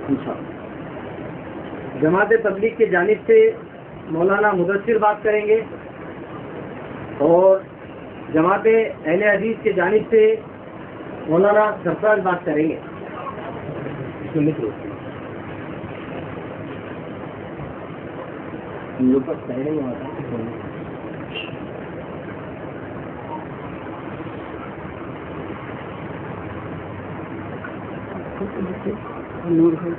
انشاءاللہ۔ جماعت تبلیغ کی جانب سے مولانا مدثر بات کریں گے اور جماعت اہل حدیث کی جانب سے مولانا سرفراز بات کریں گے۔ نور ہے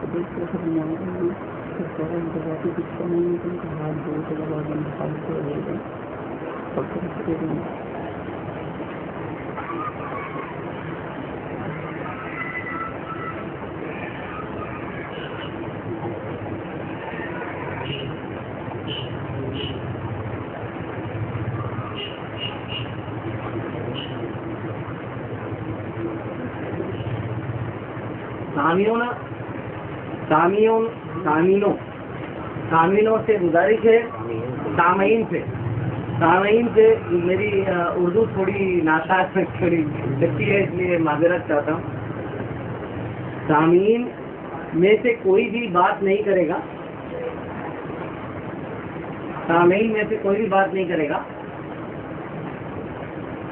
سامعینوں سے گزارش ہے، سامعین سے میری اردو تھوڑی ناساز تھوڑی لگتی ہے، اس لیے معذرت چاہتا ہوں۔ سامعین میں سے کوئی بھی بات نہیں کرے گا، سامعین میں سے کوئی بھی بات نہیں کرے گا۔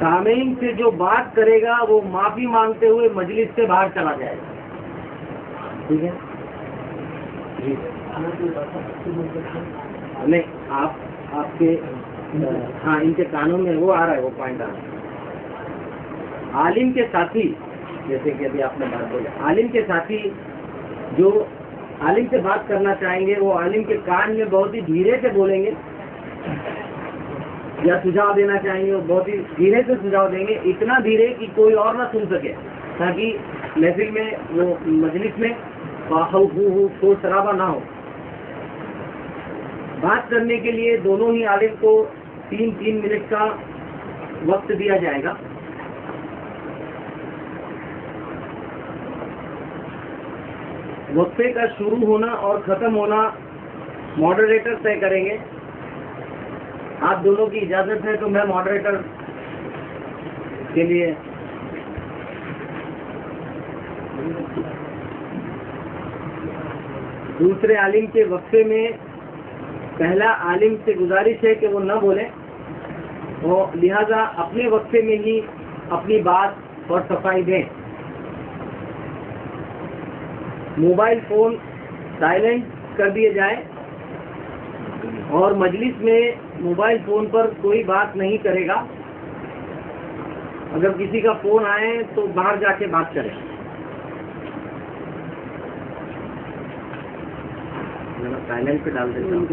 سامعین سے جو بات کرے گا وہ معافی مانگتے ہوئے مجلس سے باہر چلا جائے گا، ٹھیک ہے جی؟ نہیں، آپ کے ہاں ان کے کانوں میں وہ آ رہا ہے، وہ پوائنٹ آ رہا ہے۔ عالم کے ساتھی، جیسے کہ ابھی آپ نے بات بولی، عالم کے ساتھی جو عالم سے بات کرنا چاہیں گے وہ عالم کے کان میں بہت ہی دھیرے سے بولیں گے، یا سجھاؤ دینا چاہیں گے وہ بہت ہی دھیرے سے سجھاؤ دیں گے، اتنا دھیرے کہ کوئی اور نہ سن سکے، تاکہ محفل میں وہ مجلس میں شور شرابہ نہ ہو۔ بات کرنے کے لیے دونوں ہی عالم کو 3 منٹ کا وقت دیا جائے گا۔ وقفے کا شروع ہونا اور ختم ہونا ماڈریٹر طے کریں گے۔ آپ دونوں کی اجازت ہے تو میں ماڈریٹر کے لیے دوسرے عالم کے وقفے میں پہلا عالم سے گزارش ہے کہ وہ نہ بولیں، اور لہذا اپنے وقفے میں ہی اپنی بات اور صفائی دیں۔ موبائل فون سائلنٹ کر دیے جائے، اور مجلس میں موبائل فون پر کوئی بات نہیں کرے گا۔ اگر کسی کا فون آئے تو باہر جا کے بات کریں۔ سائلنٹ پہ ڈال دیتا ہوں۔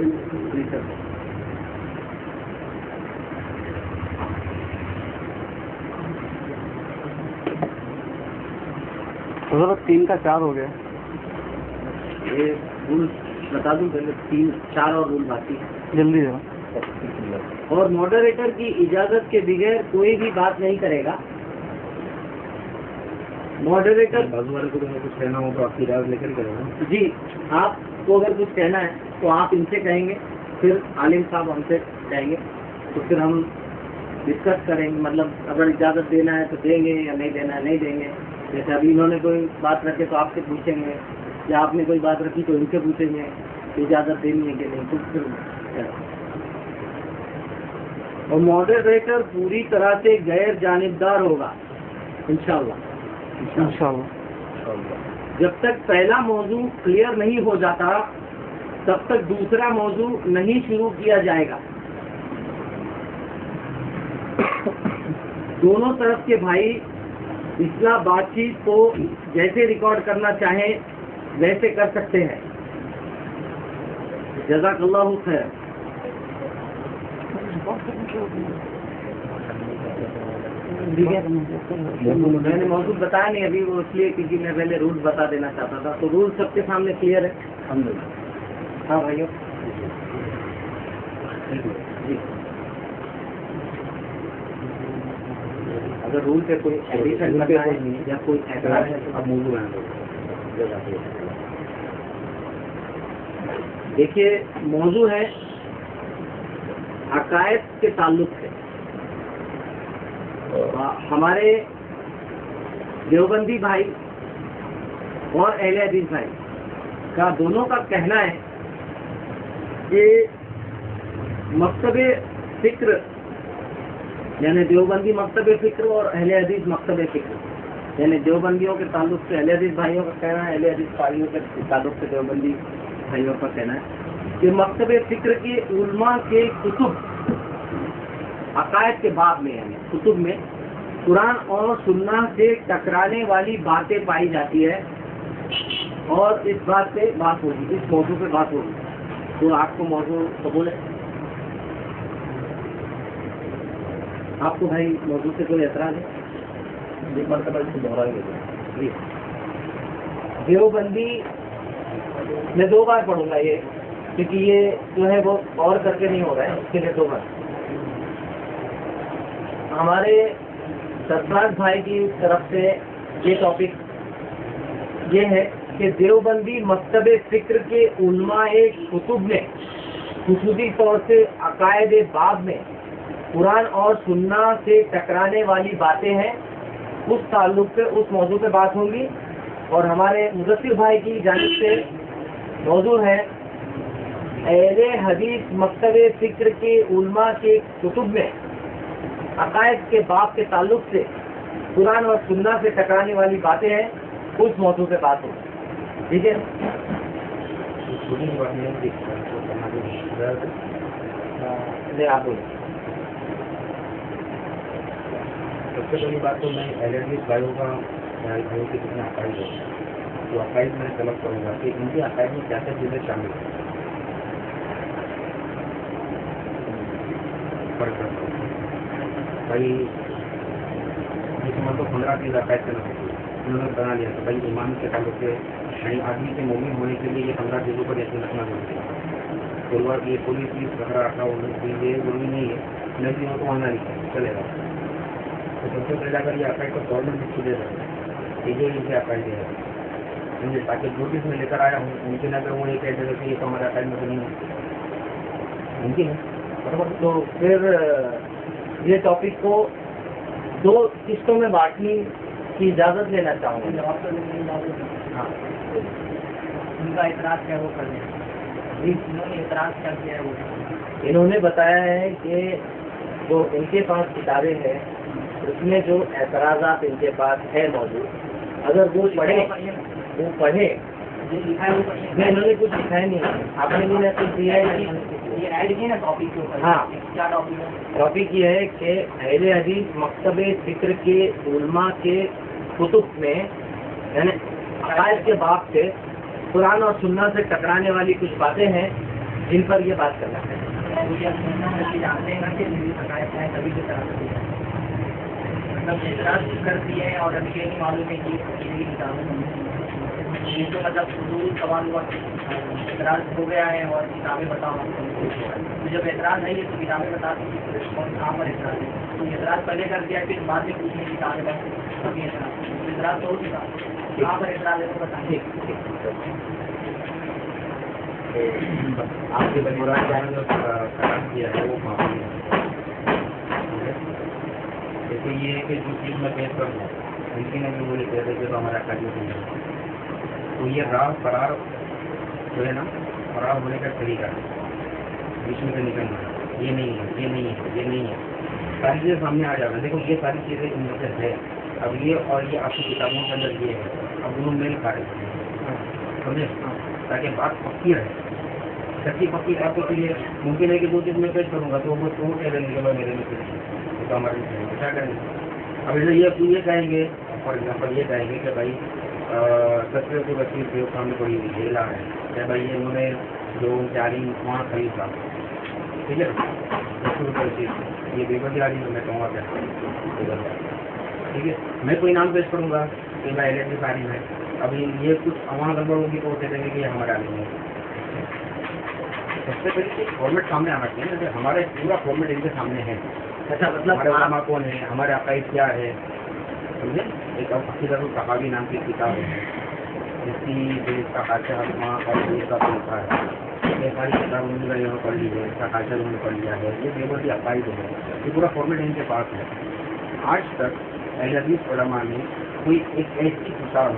حضرت 3 کا 4 ہو گیا۔ یہ رول بتا دوں پہلے، 3-4 اور رول باقی ہے، جلدی ہے۔ اور ماڈریٹر کی اجازت کے بغیر کوئی بھی بات نہیں کرے گا۔ ماڈریٹر بازو والے کو کچھ کہنا ہو تو آپ کی اجازت لے کر کریں گے جی۔ آپ کو اگر کچھ کہنا ہے تو آپ ان سے کہیں گے، پھر عالم صاحب ہم سے کہیں گے، تو پھر ہم ڈسکس کریں گے، مطلب اگر اجازت دینا ہے تو دیں گے، یا نہیں دینا ہے نہیں دیں گے۔ جیسے ابھی انہوں نے کوئی بات رکھے تو آپ سے پوچھیں گے، یا آپ نے کوئی بات رکھی تو ان سے پوچھیں گے اجازت دینی ہے کہ نہیں، تو پھر اور ماڈریٹر پوری طرح سے غیر جانبدار ہوگا انشاءاللہ۔ جب تک پہلا موضوع کلیئر نہیں ہو جاتا تب تک دوسرا موضوع نہیں شروع کیا جائے گا۔ دونوں طرف کے بھائی اصلاح بات چیت کو جیسے ریکارڈ کرنا چاہیں ویسے کر سکتے ہیں۔ جزاک اللہ خیر۔ میں نے موضوع بتایا نہیں ابھی، وہ اس لیے کیونکہ میں پہلے رولز بتا دینا چاہتا تھا، تو رول سب کے سامنے کلیئر ہے الحمدللہ۔ ہاں بھائیو جی، اگر رول پہ کوئی ایڈیشن کرنا ہے یا کوئی اعتراض ہے تو اب موضوع ہے۔ دیکھیے موضوع ہے عقائد کے تعلق سے۔ ہمارے دیوبندی بھائی اور اہل حدیث بھائی کا दोनों का कहना है कि मकतब फ़िक्र यानी देवबंदी मकतब फ़िक्र और अहले हदीस मकतब फ़िक्र यानी देवबंदियों के ताल्लुक से अहले हदीस भाइयों का कहना है, अहले हदीस भाइयों के ताल्लुक से देवबंदी भाइयों का कहना है कि मकतब फ़िक्र के उलमा के कुतुब अकायद के बाब में यानी कुतुब में कुरान और सुन्ना से टकराने वाली बातें पाई जाती है और इस बात पे बात होगी, इस मौजू पे बात होगी। तो आपको मौजू कबूल है? आपको भाई मौजू से कोई एतराज है? एक मरतबा इसको दोहराएंगे। देवबंदी मैं 2 बार पढ़ूंगा ये, क्योंकि ये जो है वो और करके नहीं हो रहा है, इसके लिए 2 बार। हमारे सरफराज भाई की तरफ से ये टॉपिक ये है कि देवबंदी मकतब फ़िक्र के उलमाए कुतुब में खुसूसी तौर से अकायद बाब में कुरान और सुन्ना से टकराने वाली बातें हैं, उस ताल्लुक से उस मौजू पे बात होगी। और हमारे मुदस्सिर भाई की जानिब से मौजू है अहले हदीस मकतब फ़िक्र के उलमा के कुतुब में अकायद के बाब के ताल्लुक से कुरान और सुन्ना से टकराने वाली बातें हैं, उस मौजू पे बात होगी। ठीक है? आप बोलिए। सबसे पहली बात तो मैं अहले हदीस भाइयों का भाइयों के कितने अकायद है तो अकायद मैं तलब करूँगा कि इनके अकायद में क्या क्या चीज़ें शामिल हैं। भाई जिसमें तो 15 चीज़ अकायद से नहीं उन्होंने बना लिया तो भाई ईमान के ताल्लुक से यानी आदमी के मोमिन होने के लिए ये 15 चीज़ों पर यकीन रखना जरूरी है। गुरुवार की कोई चीज़ पकड़ा रखा होने के लिए जरूरी नहीं है, नहीं चीज़ों को मानना नहीं चलेगा। तो सबसे पहले अगर ये अकायद को गवर्नमेंट लिख दे रहे हैं तो ये इनके अकायद है समझे, ताकि जो भी इसमें लेकर आया हूँ मुमकिन अगर वो ये कह दे कि ये तो हमारे अकायद में तो नहीं है, मुमकिन है बराबर। तो फिर ये टॉपिक को 2 किस्तों में बांटने की इजाज़त लेना चाहूँगा। हाँ, उनका इतराज़ क्या वो कर लें, इन्होंने इतराज़ क्या किया है वो। इन्होंने बताया है कि जो इनके पास किताबें हैं उसमें जो एतराज़ात इनके पास है मौजूद, अगर वो पढ़े जो लिखा है वो पढ़िए। नहीं, इन्होंने कुछ लिखा ही नहीं है, आपने भी ना कुछ दिया है ये ऐड किया ना टॉपिक के ऊपर। हाँ। क्या टॉपिक है? टॉपिक ये है कि अहले हदीस मकतब फ़िक्र के उलमा के कुतुब में यानी अकायद के बाब से कुरान और सुन्ना से टकराने वाली कुछ बातें हैं जिन पर ये बात करना है। तो ये सुनना है जानते हैं ना कि शिकायत है तभी की तरह से मतलब इतराज़ कर दिए हैं और अभी ये नहीं मालूम है कि ये किताबें ये तो मतलब हुजूर सवाल हुआ एतराज़ हो गया है और किताबें बताओ। तो जब एतराज़ है ये तो किताबें बता दीजिए और कहाँ पर एतराज़ है। तो एतराज़ पहले कर दिया फिर बाद में पूछने किताबें बता अभी एतराज़ तो हो चुका, कहाँ पर एतराज़ है तो बताइए। आपके बजुर्ग जो करार किया है वो माफी है। जैसे ये है कि जो चीज़ मैं पेश कर दूँ उनकी ने भी बोले कहते थे तो हमारा कार्य नहीं है, तो ये राह फरार जो है ना फरार होने का तरीका है, बीच में से निकलना ये नहीं है ये नहीं है ये नहीं है, सारी चीज़ें सामने आ जाएगा। देखो ये सारी चीज़ें इनमें से है, अब ये और ये आपकी किताबों के अंदर ये है, अब दोनों मेल खा रहे हैं समझे, ताकि बात पक्की रहे। सच्ची पक्की बातों के लिए मुमकिन है कि 2 चीज़ मैं पेश करूँगा तो वो तो कह देंगे कि भाई मेरे में तो हमारे क्या करेंगे। अब ये कहेंगे फॉर एग्जाम्पल ये कहेंगे कि भाई 17 से 25 के सामने कोई झेला है क्या भाई ये उन्होंने जो जारी वहाँ खरीदा ठीक है 10 रुपये चीज़ ये बेबदी आदमी तो मैं कहूँगा क्या ठीक है। मैं कोई नाम पेश करूँगा कि भाई इलेक्ट्रिक सारी है, अभी ये कुछ वहाँ गड़बड़ होगी तो वो कह देंगे कि हमारे आदमी है। सबसे पहले फॉर्मेट सामने आना चाहिए ना, हमारा पूरा फॉर्मेट इनके सामने है। अच्छा मतलब हमारे उलमा कौन है, हमारे अकायद क्या है समझे। एक अक़ीदतुल तहावी नाम की किताब है जिसकी इसका हाशिया वहाँ और इसका लिखा है, ये सारी किताब उन्होंने यहाँ पढ़ ली है, इसका हाशिया उन्होंने पढ़ लिया है, ये बेबदी अकायद है, ये पूरा फॉर्मेट इनके पास है। आज तक अहले हदीस उलमा में कोई एक ऐसी किताब